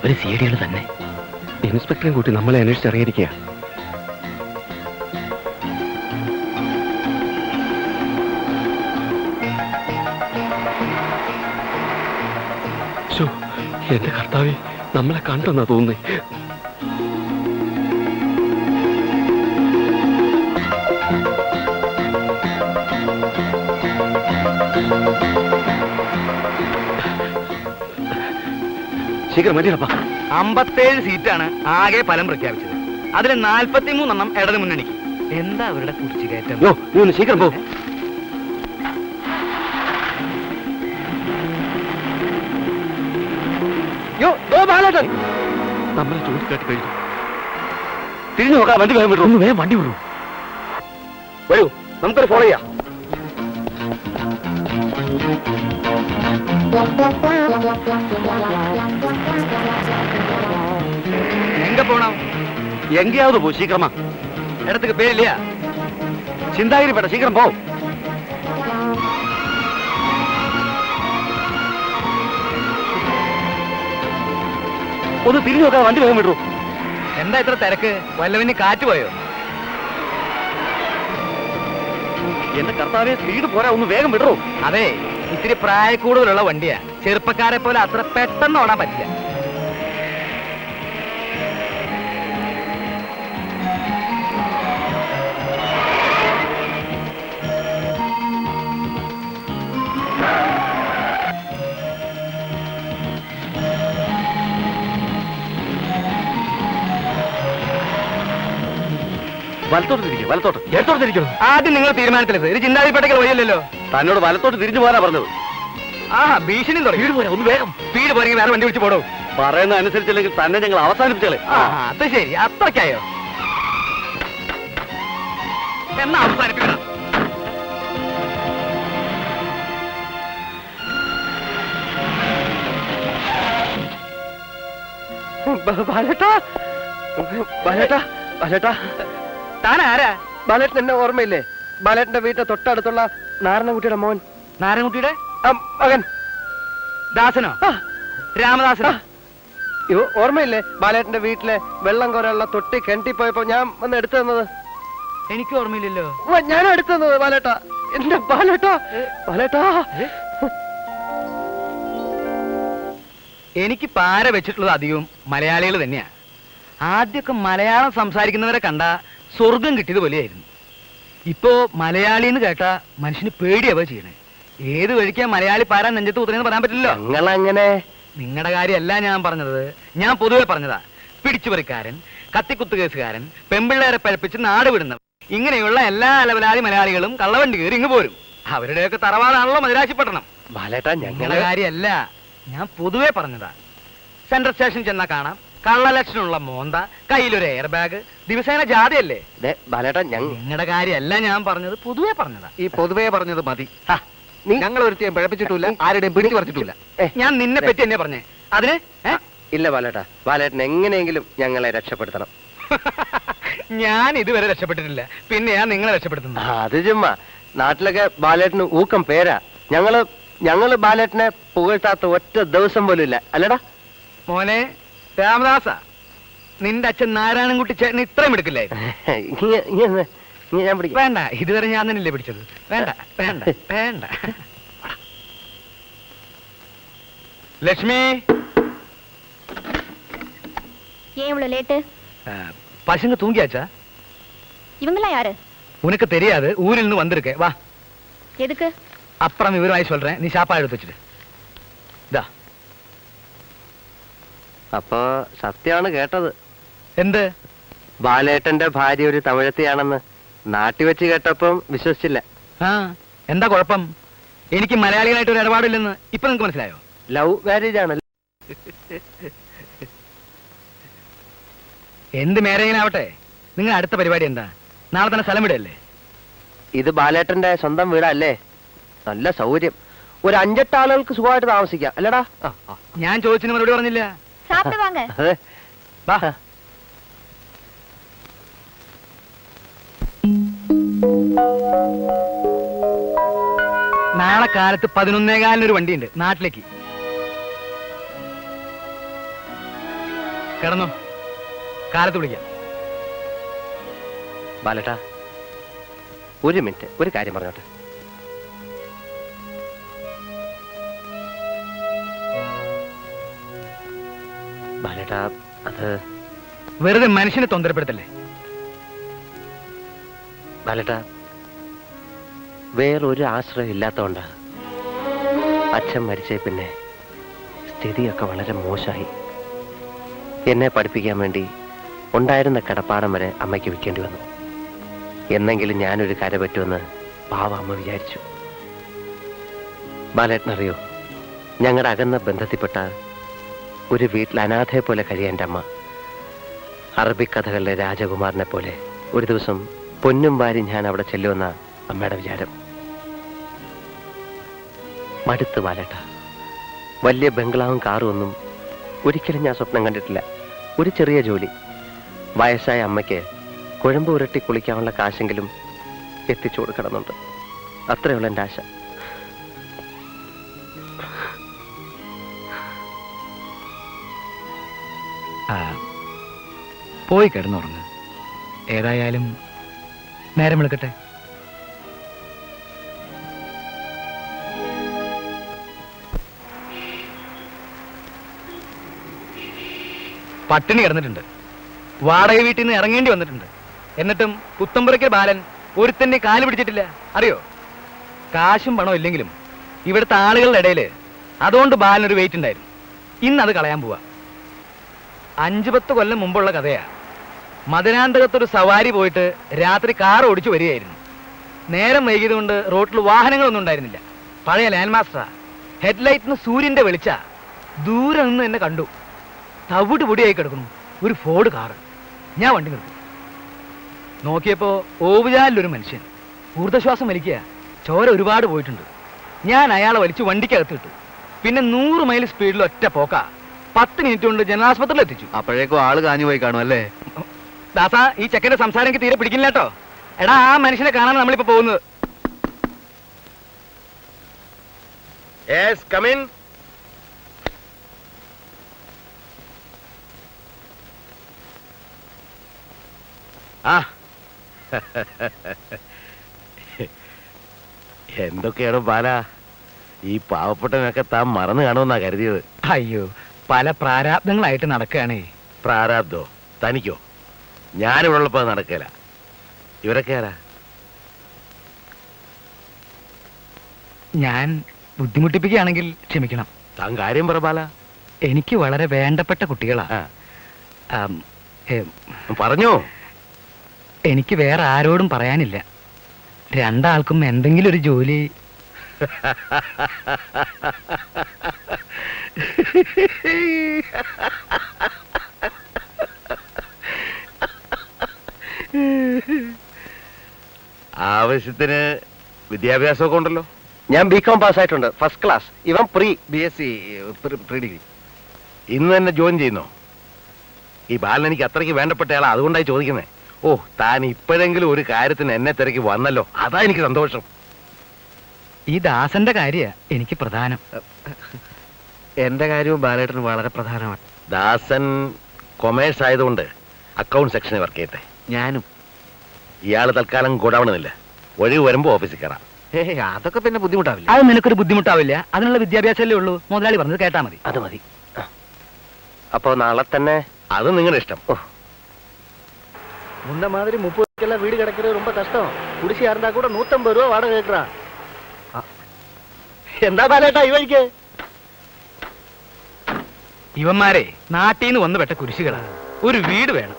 അവര് സിഐഡികൾ തന്നെ. ഇൻസ്പെക്ടറെ കൂട്ടി നമ്മളെ അന്വേഷിച്ചിറങ്ങിയിരിക്കുക. എന്റെ കർത്താവേ, നമ്മളെ കണ്ടെന്നാ തോന്നുന്നേ. ശീഘ്രം മതിയപ്പാ. 57 സീറ്റാണ് ആകെ ഫലം പ്രഖ്യാപിച്ചത്. അതിൽ 43 ഇടത് മുന്നണിക്ക്. എന്താ അവരുടെ കുറിച്ചുകയറ്റം? നീ ഒന്ന് ശീഘ്രം പോ. നമ്മളെ ചൂണ്ടിക്കാട്ടി കഴിഞ്ഞു. തിരിഞ്ഞു നോക്കാം. വണ്ടി വേഗം വിടൂ. ഒന്ന് വേഗം വണ്ടി വിടൂ. വരൂ, നമുക്കൊരു ഫോളോ ചെയ്യാം. എങ്ക പോണം? എങ്കയാവത് പോ. ശീഘ്രമാ. ഇടத்துக்கு പേര് இல்லையா? ചിന്താഗിരി പേട്ട. ശീഘ്രം പോ. ഒന്ന് തിരിഞ്ഞു നോക്കാം. വണ്ടി വേഗം വിടൂ. എന്താ ഇത്ര തിരക്ക്? വല്ലവന് കാറ്റ് പോയോ? എന്റെ കർത്താവേ, സ്പീഡ് പോരാ. ഒന്ന് വേഗം വിടൂ. അതെ, ഇത്തിരി പ്രായക്കൂടുതലുള്ള വണ്ടിയാ. ചെറുപ്പക്കാരെ പോലെ അത്ര പെട്ടെന്ന് ഓടാൻ പറ്റില്ല. വലത്തോട്ട് തിരിക്കും. വലത്തോട്ട്. ഇടത്തോട്ട് തിരിക്കണം. ആദ്യം നിങ്ങൾ തീരുമാനത്തിലെത്ത്. ഒരു ചിന്താതിപ്പെട്ടേക്ക് വഴിയല്ലോ. തന്നോട് വലത്തോട്ട് തിരിഞ്ഞു പോരാ പറഞ്ഞത്. ഭീഷണി തുടങ്ങി. സ്പീഡ് പോരാ. ഒന്ന് വേഗം. സ്പീഡ് പോരെങ്കിൽ വേറെ വണ്ടി വിളിച്ച് പോടോ. പറയുന്ന അനുസരിച്ചില്ലെങ്കിൽ തന്നെ ഞങ്ങൾ അവസാനിപ്പിച്ചോളെ. അത് ശരി, അത്രയ്ക്കായോ? എന്നാ അവസാനിപ്പിക്കണം. താനാരാ? ബാലേട്ടൻ എന്നെ ഓർമ്മയില്ലേ? ബാലേട്ടന്റെ വീട്ടിൽ തൊട്ടടുത്തുള്ള നാരായണൻകുട്ടിയുടെ മോൻ. നാരായണൻകുട്ടിയുടെ മകൻ ദാസനോ? രാമദാസനോ? ഓർമ്മയില്ലേ? ബാലേട്ടന്റെ വീട്ടിലെ വെള്ളം കോരാനുള്ള തൊട്ടി കിണറ്റിപ്പോയപ്പോ ഞാൻ വന്ന് എടുത്തു തന്നത്. എനിക്ക് ഓർമ്മയില്ലല്ലോ. ഞാൻ എടുത്തു തന്നത് ബാലേട്ടാ. എന്റെ ബാലേട്ടാ. ബാലേട്ടാ, എനിക്ക് പാര വെച്ചിട്ടുള്ളത് അധികവും മലയാളികൾ തന്നെയാ. ആദ്യമൊക്കെ മലയാളം സംസാരിക്കുന്നവരെ കണ്ട സ്വർഗം കിട്ടിയത് പോലെയായിരുന്നു. ഇപ്പോ മലയാളി എന്ന് കേട്ടാ മനുഷ്യന് പേടിയാവുക ചെയ്യണേ. ഏത് വഴിക്കാ മലയാളി പാര നെഞ്ചത്ത് കുത്തുന്നതെന്ന് പറയാൻ പറ്റില്ലല്ലോ. നിങ്ങളങ്ങനെ. നിങ്ങളുടെ കാര്യമല്ല ഞാൻ പറഞ്ഞത്, ഞാൻ പൊതുവെ പറഞ്ഞതാ. പിടിച്ചുപറിക്കാരൻ, കത്തിക്കുത്ത് കേസുകാരൻ, പെമ്പിള്ളേരെ പഴപ്പിച്ച് നാട് വിടുന്നവർ, ഇങ്ങനെയുള്ള എല്ലാ അലവലാതി മലയാളികളും കള്ളവണ്ടി കയറി ഇങ്ങ് പോരും. അവരുടെയൊക്കെ തറവാടാണല്ലോ മദിരാശിപ്പട്ടണം. ബാലേട്ടാ, ഞങ്ങളുടെ കാര്യമല്ല, ഞാൻ പൊതുവെ പറഞ്ഞതാ. സെൻട്രൽ സ്റ്റേഷൻ ചെന്നാ കാണാം കള്ളലക്ഷണമുള്ള മോന്ത, കയ്യിലൊരു എയർ ബാഗ്, ദിവസേന ജാഥയല്ലേ. ബാലേട്ടാ, നിങ്ങളുടെ കാര്യമല്ല ഞാൻ പറഞ്ഞത്, പൊതുവെ പറഞ്ഞതാ. ഈ പൊതുവേ പറഞ്ഞത് മതി. ഞങ്ങൾ ഒരുത്തിയും പഴപ്പിച്ചിട്ടില്ല, ആരുടെയും പിടിച്ചു പറിച്ചിട്ടില്ല. ഞാൻ നിന്നെ പറ്റി എന്നെ പറഞ്ഞേ അതിന്? ഇല്ല ബാലേട്ടാ, ബാലേട്ടൻ എങ്ങനെയെങ്കിലും ഞങ്ങളെ രക്ഷപ്പെടുത്തണം. ഞാൻ ഇതുവരെ രക്ഷപ്പെട്ടിട്ടില്ല, പിന്നെ ഞാൻ നിങ്ങളെ രക്ഷപ്പെടുത്തുന്നു. അത് ചുമ്മാ. നാട്ടിലൊക്കെ ബാലേട്ടന് ഊക്കം പേരാ. ഞങ്ങള് ബാലേട്ടനെ പുകഴ്ത്താത്ത ഒറ്റ ദിവസം പോലും ഇല്ല, അല്ലടാ മോനെ രാമദാസ. നിന്റെ അച്ഛൻ നാരായണൻകുട്ടി ചേട്ടന് ഇത്രയും എടുക്കില്ലായിരുന്നു. ഞാൻ പിടിക്കാം. വേണ്ട, ഇതുവരെ ഞാൻ തന്നെയല്ലേ പിടിച്ചത്. വേണ്ട വേണ്ട വേണ്ട. ലക്ഷ്മി, பசங்க தூங்கியாச்சா? இவங்கெல்லாம் யாரு? உனக்கு தெரியாது, ஊரில் இருந்து வந்திருக்கேன். வா. எதுக்கு? அப்புறம் விவரமாய் சொல்றேன், நீ சாப்பாடு எடுத்து வச்சிடு. ദാ. അപ്പൊ സത്യമാണ് കേട്ടത്. എന്ത്? ബാലേട്ടന്റെ ഭാര്യ ഒരു തമിഴത്തിയാണെന്ന് നാട്ടി വെച്ച് കേട്ടപ്പം വിശ്വസിച്ചില്ല. എന്താ കുഴപ്പം? എനിക്ക് മലയാളികളായിട്ട് ഒരു ഇടപാടില്ലെന്ന് ഇപ്പൊ നിങ്ങൾക്ക് മനസ്സിലായോ? ലവ് മാരേജ് ആണല്ലോ. എന്ത് മാരേജിനാവട്ടെ, നിങ്ങൾ അടുത്ത പരിപാടി എന്താ? നാളെ തന്നെ സ്ഥലം വിടല്ലേ? ഇത് ബാലേട്ടന്റെ സ്വന്തം വീടല്ലേ, നല്ല സൗകര്യം. ഒരു 5-8 ആളുകൾക്ക് സുഖമായിട്ട് താമസിക്കാം, അല്ലടാ? ഞാൻ ചോദിച്ചതിന് മറുപടി പറഞ്ഞില്ല. അതെ. നാളെ കാലത്ത് 11:15 വണ്ടിയുണ്ട് നാട്ടിലേക്ക്. കിടന്നു, കാലത്ത് വിളിക്കാം. ബാലേട്ടാ, ഒരു മിനിറ്റ്, ഒരു കാര്യം പറഞ്ഞോട്ടെ. ബാലേട്ടാ, അത് വെറുതെ മനുഷ്യനെ തൊന്തരപ്പെടുത്തല്ലേ. ബാലേട്ടാ, വേറൊരു ആശ്രയം ഇല്ലാത്തതുകൊണ്ടാ. അച്ഛൻ മരിച്ച പിന്നെ സ്ഥിതിയൊക്കെ വളരെ മോശമായി. എന്നെ പഠിപ്പിക്കാൻ വേണ്ടി ഉണ്ടായിരുന്ന കിടപ്പാടം വരെ അമ്മയ്ക്ക് വിൽക്കേണ്ടി വന്നു. എന്നെങ്കിലും ഞാനൊരു കര പറ്റുമെന്ന് പാവ അമ്മ വിചാരിച്ചു. ബാലേട്ടനറിയോ, ഞങ്ങളുടെ അകന്ന ബന്ധത്തിൽപ്പെട്ട ഒരു വീട്ടിൽ അനാഥയെ പോലെ കഴിയാൻ എൻ്റെ അമ്മ അറബിക് കഥകളിലെ രാജകുമാരനെ പോലെ ഒരു ദിവസം പൊന്നും വാരി ഞാൻ അവിടെ ചെല്ലുമെന്ന അമ്മയുടെ വിചാരം. മടുത്ത് ബാലേട്ട. വലിയ ബംഗ്ലാവും കാറും ഒന്നും ഒരിക്കലും ഞാൻ സ്വപ്നം കണ്ടിട്ടില്ല. ഒരു ചെറിയ ജോലി, വയസ്സായ അമ്മയ്ക്ക് കുഴമ്പ് ഉരട്ടി കുളിക്കാനുള്ള കാശെങ്കിലും എത്തിച്ചു കൊടുക്കണമെന്നുണ്ട്. അത്രയുള്ള എൻ്റെ ആശ. പോയി കിടന്നുറങ്ങ്. ഏതായാലും നേരം വിളിക്കട്ടെ. പട്ടിണി കിടന്നിട്ടുണ്ട്, വാടക വീട്ടിൽ നിന്ന് ഇറങ്ങേണ്ടി വന്നിട്ടുണ്ട്. എന്നിട്ടും കുത്തമ്പുറയ്ക്കൽ ബാലൻ ഒരുത്തന്നെ കാല് പിടിച്ചിട്ടില്ല. അറിയോ, കാശും പണവും ഇല്ലെങ്കിലും ഇവിടുത്തെ ആളുകളുടെ ഇടയിൽ അതുകൊണ്ട് ബാലനൊരു വെയിറ്റ് ഉണ്ടായിരുന്നു. ഇന്ന് അത് കളയാൻ പോവാ. 5-10 കൊല്ലം മുമ്പുള്ള കഥയാ. മദനാന്തകത്തൊരു സവാരി പോയിട്ട് രാത്രി കാർ ഓടിച്ചു വരികയായിരുന്നു. നേരം വൈകിയതുകൊണ്ട് റോട്ടിൽ വാഹനങ്ങളൊന്നും ഉണ്ടായിരുന്നില്ല. പഴയ ലാൻഡ് മാസ്റ്ററാ. ഹെഡ്ലൈറ്റിന് സൂര്യന്റെ വെളിച്ച. ദൂരെ നിന്ന് എന്നെ കണ്ടു. തവിട് പൊടിയായി കിടക്കുന്നു ഒരു ഫോർഡ് കാറ്. ഞാൻ വണ്ടി നിർത്തി. നോക്കിയപ്പോ ഓവുചാലിലൊരു മനുഷ്യൻ ഊർദ്ധശ്വാസം വലിക്കുക. ചോര ഒരുപാട് പോയിട്ടുണ്ട്. ഞാൻ അയാളെ വലിച്ചു വണ്ടിക്കകത്ത് ഇട്ടു. പിന്നെ 100 മൈൽ സ്പീഡിൽ ഒറ്റ പോക്ക. 10 മിനിറ്റ് കൊണ്ട് ജനാസ്പത്രിയിൽ എത്തിച്ചു. അപ്പോഴേക്കും ആള് കാഞ്ഞു പോയി കാണും അല്ലേ? ദാസ, ഈ ചെക്കന്റെ സംസാരം എനിക്ക് തീരെ പിടിക്കില്ല കേട്ടോ. എടാ, ആ മനുഷ്യനെ കാണാൻ നമ്മളിപ്പോ പോകുന്നത്. എന്തൊക്കെയാണ് ബാല, ഈ പാവപ്പെട്ടവനൊക്കെ താൻ മറന്നു കാണുമെന്നാ കരുതിയത്. അയ്യോ, പല പ്രാരാബ്ദങ്ങളായിട്ട് നടക്കുകയാണേ. പ്രാരാബ്ദോ? തനിക്കോ? ഞാനിവിടെ ഉള്ളപ്പോ നടക്കല. ഇവരൊക്കെ ആരാ? ഞാൻ ബുദ്ധിമുട്ടിപ്പിക്കുകയാണെങ്കിൽ ക്ഷമിക്കണം. താൻ കാര്യം പറ ബാല. എനിക്ക് വളരെ വേണ്ടപ്പെട്ട കുട്ടികളാ. പറഞ്ഞോ. എനിക്ക് വേറെ ആരോടും പറയാനില്ല. രണ്ടാൾക്കും എന്തെങ്കിലും ഒരു ജോലി. ആവശ്യത്തിന് വിദ്യാഭ്യാസമൊക്കെ ഉണ്ടല്ലോ. ഞാൻ ബികോം പാസ്സായിട്ടുണ്ട്, ഫസ്റ്റ് ക്ലാസ്. ഇവൻ പ്രീ BSc പ്രീ ഡിഗ്രി. ഇന്ന് തന്നെ ജോയിൻ ചെയ്യുന്നോ? ഈ ബാലൻ എനിക്ക് അത്രയ്ക്ക് വേണ്ടപ്പെട്ടയാളാ, അതുകൊണ്ടായി ചോദിക്കുന്നേ. ഓ, താൻ ഇപ്പോഴെങ്കിലും ഒരു കാര്യത്തിന് എന്നെ തിരക്കി വന്നല്ലോ, അതാ എനിക്ക് സന്തോഷം. ഈ ദാസന്റെ കാര്യ എനിക്ക് പ്രധാനം. എന്റെ കാര്യവും ബാലേട്ടന് വളരെ പ്രധാനമാണ്. ദാസൻ കൊമേഴ്സ് ആയതുകൊണ്ട് അക്കൗണ്ട് സെക്ഷനിൽ വർക്ക് ചെയ്യട്ടെ. ഞാനും. ഇയാള് തൽക്കാലം ഗോഡൌണില്ല, ഒഴിവ് വരുമ്പോ ഓഫീസിൽ കയറാം. അതൊക്കെ പിന്നെ ബുദ്ധിമുട്ടാവില്ല. അത് നിനക്കൊരു ബുദ്ധിമുട്ടാവില്ല. അതിനുള്ള വിദ്യാഭ്യാസമല്ലേ ഉള്ളൂ. മുതലാളി പറഞ്ഞത് കേട്ടാ മതി. അത് മതി. അപ്പോ നാളെ തന്നെ. അത് നിങ്ങളുടെ ഇഷ്ടം. முன்ன மாதிரி 30 வீடு கிடைக்கிறது ரொம்ப கஷ்டம். குடிசை இருந்தா கூட 150 ரூபா வாடகை கேட்கறான். എന്താ ബാലേട്ടാ ഈ വഴിക്ക്? ഇവന്മാരെ നാട്ടിൽ നിന്ന് വന്ന് പെട്ട കുരിശുകളാണ്. ഒരു വീട് വേണം,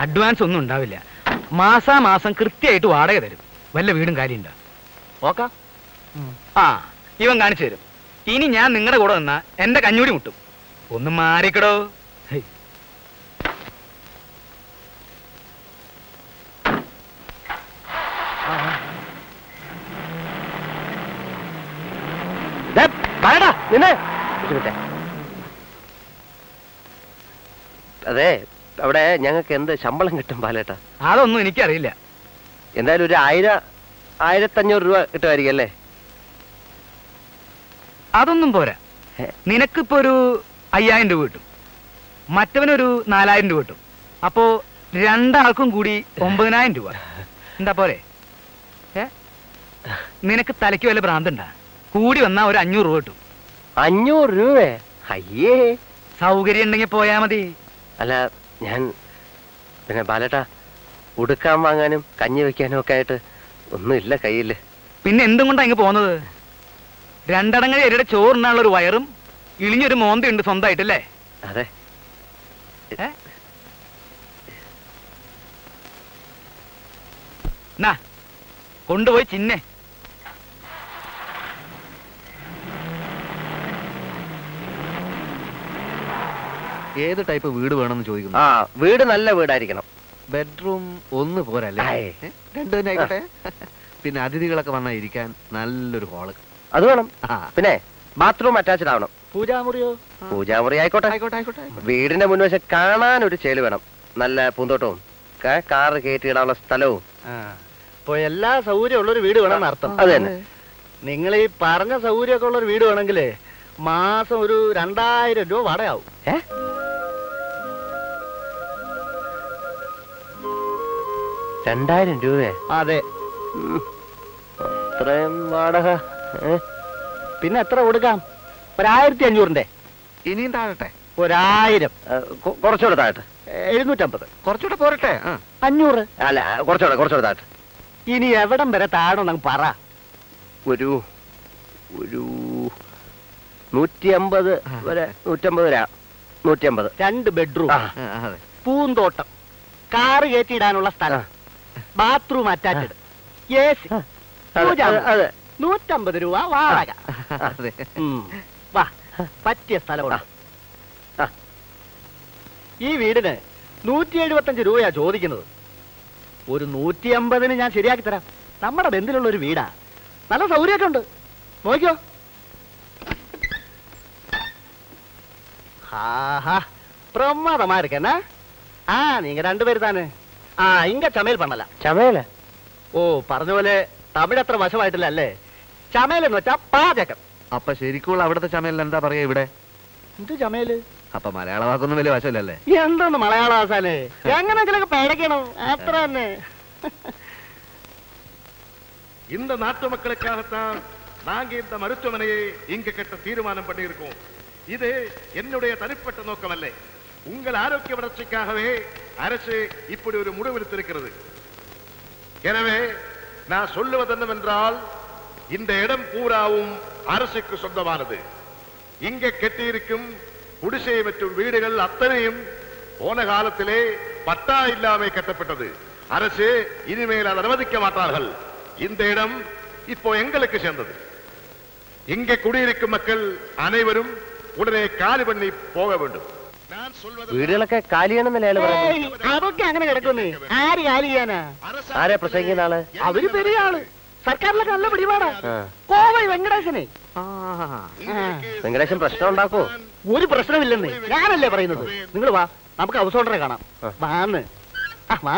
അഡ്വാൻസ് ഒന്നും ഉണ്ടാവില്ല. മാസാമാസം കൃത്യമായിട്ട് വാടക തരും. വല്ല വീടും കാര്യമുണ്ടോ? നോക്കാം. ആ, ഇവൻ കാണിച്ചു തരും. ഇനി ഞാൻ നിങ്ങളുടെ കൂടെ വന്നാ എന്റെ കഞ്ഞൂടി മുട്ടും. ഒന്ന് മാറിക്കടോ. അതെ, അവിടെ ഞങ്ങൾക്ക് എന്ത് ശമ്പളം കിട്ടും ബാലേട്ടാ? അതൊന്നും എനിക്കറിയില്ല. എന്തായാലും ഒരു 1000-1500 രൂപ കിട്ടുമായിരിക്കും അല്ലേ? അതൊന്നും പോരാ. നിനക്കിപ്പോ ഒരു 5000 രൂപ കിട്ടും. മറ്റവനൊരു 4000 രൂപ കിട്ടും. അപ്പോ രണ്ടാൾക്കും കൂടി 9000 രൂപ. എന്താ പോരെ? നിനക്ക് തലയ്ക്ക് വല്ല ഭ്രാന്തണ്ടാ? കൂടി വന്നാ ഒരു 500 രൂപ കിട്ടും. 500 രൂപ? അയ്യേ. സൗകര്യം ഉണ്ടെങ്കിൽ പോയാ മതി. അല്ല, ഞാൻ പിന്നെ ബാലേട്ടാ, ഉടുക്കാൻ വാങ്ങാനും കഞ്ഞി വെക്കാനും ഒക്കെ ആയിട്ട് ഒന്നുമില്ല കയ്യില്. പിന്നെ എന്തും കൊണ്ടാ ഇങ്ങ് പോന്നത്? രണ്ടടങ്ങഴി എരുടെ ചോറിനുള്ള ഒരു വയറും ഇളിഞ്ഞൊരു മോന്തയുണ്ട് സ്വന്തമായിട്ടല്ലേ? അതെ. എന്നാ കൊണ്ടുപോയി ചിന്നെ. ഏത് ടൈപ്പ് വീട് വേണമെന്ന് ചോദിക്കുന്നു. ആ, വീട് നല്ല വീടായിരിക്കണം. ബെഡ്റൂം ഒന്ന് പോരല്ലേ? രണ്ടു തന്നെ ആയിക്കോട്ടെ. പിന്നെ അതിഥികളൊക്കെ വന്നാൽ ഇരിക്കാൻ നല്ലൊരു ഹാള്. അത് വേണം. ആ, പിന്നെ ബാത്റൂം അറ്റാച്ച്ഡ് ആവണം. പൂജാമുറിയോ? പൂജാമുറി ആയിക്കോട്ടെ. ആയിക്കോട്ടെ ആയിക്കോട്ടെ. വീടിന്റെ മുൻവശം കാണാൻ ഒരു ചേല് വേണം. നല്ല പൂന്തോട്ടവും കാറ് കയറ്റിയിടാനുള്ള സ്ഥലവും. ഇപ്പൊ എല്ലാ സൗകര്യം ഉള്ളൊരു വീട് വേണമെന്ന് അർത്ഥം. അത് തന്നെ. നിങ്ങൾ ഈ പറഞ്ഞ സൗകര്യമൊക്കെ ഉള്ളൊരു വീട് വേണമെങ്കിൽ മാസം ഒരു 2000 രൂപ വാടകയാവും. 2000 രൂപയെ? അതെ. അത്രയും വാടക? പിന്നെ എത്ര കൊടുക്കാം? 1500. ഇനിയും താഴട്ടെ. 1000. കുറച്ചുകൂടെ താഴട്ടെ. 750. കുറച്ചുകൂടെ പോരട്ടെ. 500. അല്ല, കുറച്ചുകൂടെ താഴട്ടെ. ഇനി എവിടം വരെ താഴെ പറ. ഒരു 150 വരെ. 150. 2 ബെഡ്റൂം, ആ. പൂന്തോട്ടം, കാറ് കയറ്റിയിടാനുള്ള സ്ഥലം, ബാത്റൂം അറ്റാച്ച്ഡ്, AC, അതെ. 150 രൂപ വാടക. വാ, പറ്റിയ സ്ഥലമാണ്. ഈ വീടിന് 175 രൂപയാ ചോദിക്കുന്നത്. ഒരു 150-ന് ഞാൻ ശരിയാക്കി തരാം. നമ്മുടെ ബന്ധത്തിലുള്ള ഒരു വീടാ, നല്ല സൗകര്യമൊക്കെ ഉണ്ട്. നോക്കിയോ. ஆஹா, பிரமாதமா இருக்கேன்னா. நீங்க 2 பேரு தானே? இங்க சமையல் பண்ணலாம். ചമയല? ഓ, പറഞ്ഞ പോലെ തമിഴ് അത്ര വശമായിട്ടില്ല അല്ലേ? ചമയൽ എന്ന് വെച്ചാ പാചകം. അപ്പൊ ശരിക്കുള്ള അവിടുത്തെ ചമയൽ എന്താ പറയാ ഇവിടെ? എന്ത് ചമയല്? അപ്പൊ മലയാള വാക്കൊന്നും വലിയ വശമില്ലല്ലേ? എന്തൊന്ന് മലയാള ആസാനെ, എങ്ങനെയൊക്കെ പേടക്കണം, അത്ര തന്നെ. இந்த நாட்டு மக்களுக்காகத்தான் நாங்க இந்த மருத்துவமனையை இங்க கட்ட தீர்மானம் பண்ணியிருக்கோம். இது என்னுடைய தனிப்பட்ட நோக்கமல்ல. உங்கள் ஆரோக்கிய வளர்ச்சிக்காகவே அரசு இப்படி ஒரு முடிவெடுத்திருக்கிறது. எனவே நான் சொல்லுவது என்னவென்றால், இந்த இடம் பூராவும் அரசுக்கு சொந்தமானது. இங்க கட்டியிருக்கும் குடிசை மற்றும் வீடுகள் அத்தனையும் போன காலத்திலே பட்டா இல்லாமை கட்டப்பட்டது. அரசு இனிமேல் அதை அனுமதிக்க மாட்டார்கள். இந்த இடம் இப்போ எங்களுக்கு சேர்ந்தது. இங்கே குடியிருக்கும் மக்கள் அனைவரும் ഉടനെ കാലി പണി പോക വേണ്ടും. വീടുകളൊക്കെ കാലിയാണെന്നല്ലേ അയാൾ പറയുന്നത്? അതൊക്കെ അങ്ങനെ കിടക്കുന്നേ. ആര് കാലി ചെയ്യാനാ? ആരാ പ്രസംഗിക്കുന്ന ആള്? അവര് പെരിയ ആള്, സർക്കാരിലൊക്കെ നല്ല പിടിപാടാ. കോവൈ വെങ്കടേശനെ. വെങ്കടേശൻ പ്രശ്നം ഉണ്ടാക്കോ? ഒരു പ്രശ്നമില്ലെന്ന് ഞാനല്ലേ പറയുന്നത്. നിങ്ങൾ വാ, നമുക്ക് ഹൗസ് ഓണറെ കാണാം. വാന്ന് വാ.